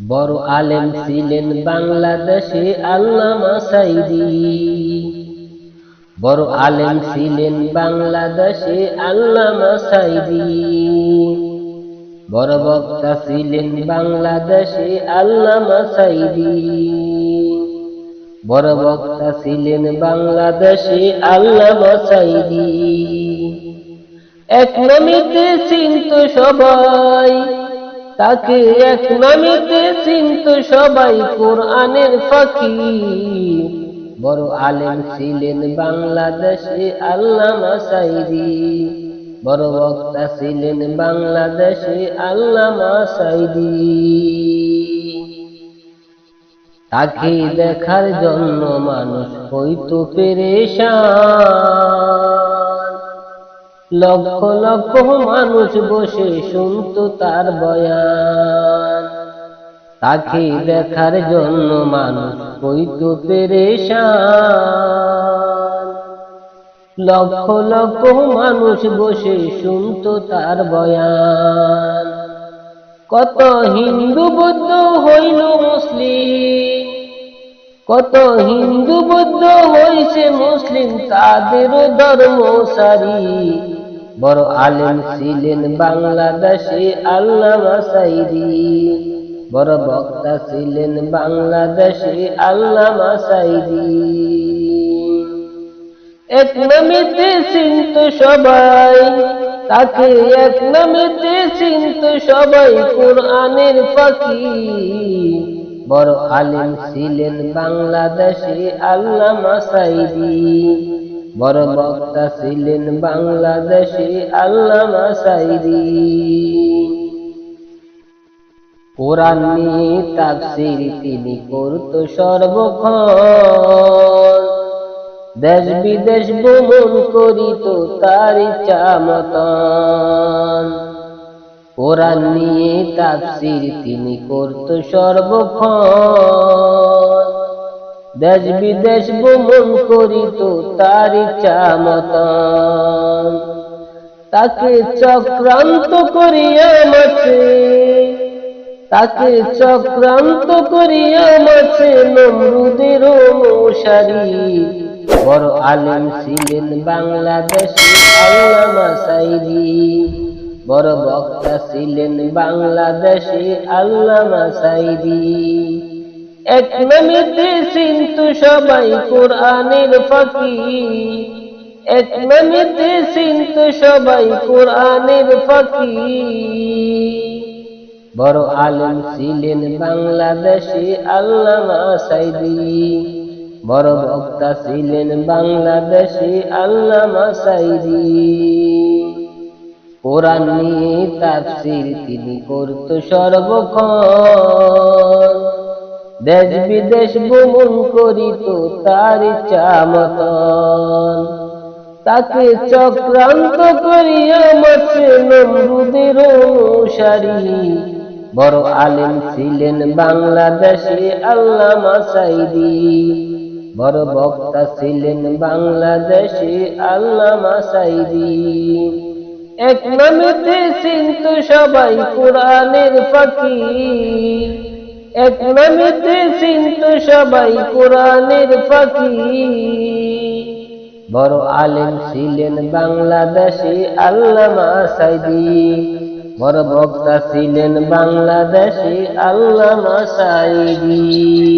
বড় আলেম ছিলেন বাংলাদেশে আল্লামা সাঈদী। বড় আলেম ছিলেন বাংলাদেশে আল্লামা সাঈদী। বড় বক্তা ছিলেন বাংলাদেশে আল্লামা সাঈদী। বড় বক্তা ছিলেন বাংলাদেশে আল্লামা সাঈদী। এক নামেতে চিনত সবাই, তাকে এক নামেতে চিনত সবাই, কোরআনের ফাঁকি। বড় আলেম ছিলেন বাংলাদেশে আল্লামা সাঈদী। বড় বক্তা ছিলেন বাংলাদেশে আল্লামা সাঈদী। তাকে দেখার জন্য মানুষ হইতো পেরেশান। লক্ষ লক্ষ মানুষ বসে শুনতো তার বয়ান। তাকে দেখার জন্য মানুষ হইতো পেরেশান। লক্ষ লক্ষ মানুষ বসে শুনতো তার বয়ান। কত হিন্দু বৌদ্ধ হইল মুসলিম, কত হিন্দু বৌদ্ধ হইছে মুসলিম, তাদেরও ধর্ম সারি। বড় আলেম ছিলেন বাংলাদেশে আল্লামা সাঈদী। বড় বক্তা ছিলেন বাংলাদেশে আল্লামা সাঈদী। এক নামেতে চিনত সবাই, তাকে এক নামেতে চিনত সবাই, কোরআনের ফাঁকি। বড় আলেম ছিলেন বাংলাদেশে আল্লামা সাঈদী। বড় বক্তা ছিলেন বাংলাদেশে আল্লামা সাঈদী। কোরআন নিয়ে তাফসীর তিনি করত সর্বক্ষণ। দেশ বিদেশ ভ্রমণ করিত তার ইচ্ছা মতন। কোরআন নিয়ে তাফসীর তিনি করত সর্বক্ষণ। দেশ বিদেশ ভ্রমণ করিত তার ইচ্ছা মতন। তাকে চক্রান্ত করিয়া মাছে, তাকে চক্রান্ত করিয়া মাছে নমরুদের অনুসারী। বড় আলেম ছিলেন বাংলাদেশে আল্লামা সাঈদী। বড় বক্তা ছিলেন বাংলাদেশে আল্লামা সাঈদী। এক নামেতে চিনত সবাই কোরআনের ফাঁকি। এক নামেতে চিনত সবাই কোরআনের ফাঁকি। বড় আলেম ছিলেন বাংলাদেশে আল্লামা সাঈদী। বড় বক্তা ছিলেন বাংলাদেশে আল্লামা সাঈদী। কোরআন নিয়ে তাফসীর তিনি করত সর্বক্ষণ। দেশ বিদেশ ভ্রমণ করিত তার ইচ্ছা মতন। তাকে চক্রান্ত করিয়া মাছে নমরুদের অনুসারী। বড় আলেম ছিলেন বাংলাদেশে আল্লামা সাঈদী। বড় বক্তা ছিলেন বাংলাদেশে আল্লামা সাঈদী। এক নামেতে চিনত সবাই কোরআনের ফাঁকি। এক নামেতে চিনত সবাই কোরআনের ফাঁকি। বড় আলেম ছিলেন বাংলাদেশে আল্লামা সাঈদী। বড় বক্তা ছিলেন বাংলাদেশে আল্লামা সাঈদী।